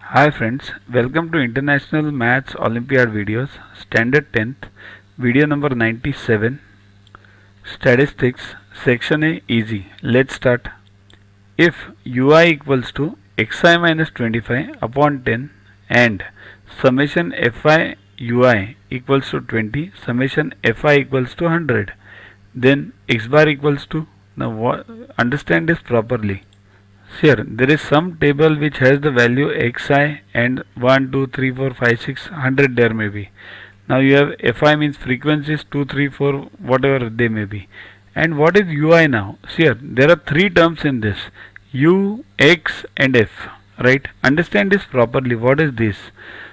Hi friends, welcome to International Maths Olympiad videos, Standard 10th, video number 97, Statistics, Section A, Easy. Let's start. If ui equals to xi minus 25 upon 10 and summation fi ui equals to 20, summation fi equals to 100, then x bar equals to, now understand this properly. Here, there is some table which has the value xi and 1, 2, 3, 4, 5, 6, 100 there may be. Now you have fi means frequencies 2, 3, 4, whatever they may be. And what is ui now? See here, there are three terms in this, u, x and f. Right? Understand this properly. What is this?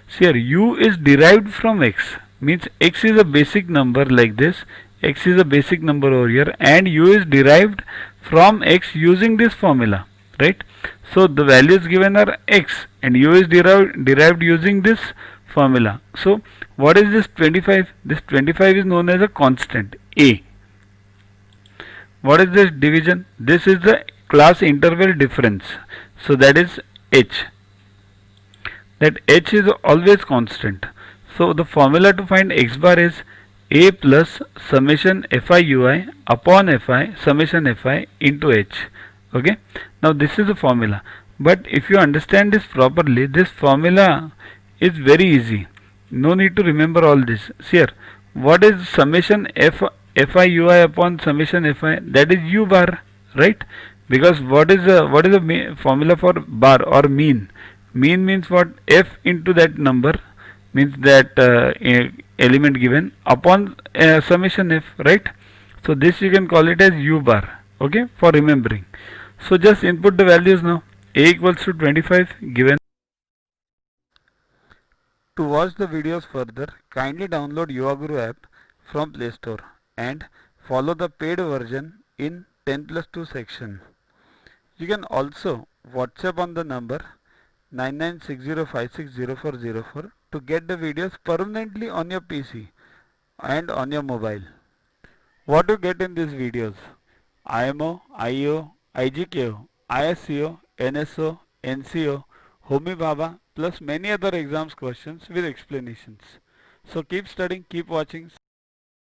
See here, u is derived from x. Means x is a basic number like this. X is a basic number over here and u is derived from x using this formula. Right? So the values given are x and u is derived using this formula. So what is this 25? This 25 is known as a constant a. What is this division? This is the class interval difference. So that is h. That h is always constant. So the formula to find x bar is a plus summation fi ui upon fi summation fi into h. Okay, now this is the formula, but if you understand this properly, this formula is very easy. No need to remember all this. See here, what is summation fi ui upon summation fi? That is u bar, right? Because what is the formula for bar or mean? Mean means what? F into that number means that element given upon summation f, right? So this you can call it as u bar. Okay, for remembering. So just input the values now. A equals to 25 given. To watch the videos further, kindly download Yuvaguru app from Play Store and follow the paid version in 10+2 section. You can also WhatsApp on the number 9960560404 to get the videos permanently on your PC and on your mobile. What to get in these videos? IMO, IO, IGKO, ISCO, NSO, NCO, Homi Bhabha plus many other exams questions with explanations. So keep studying, keep watching.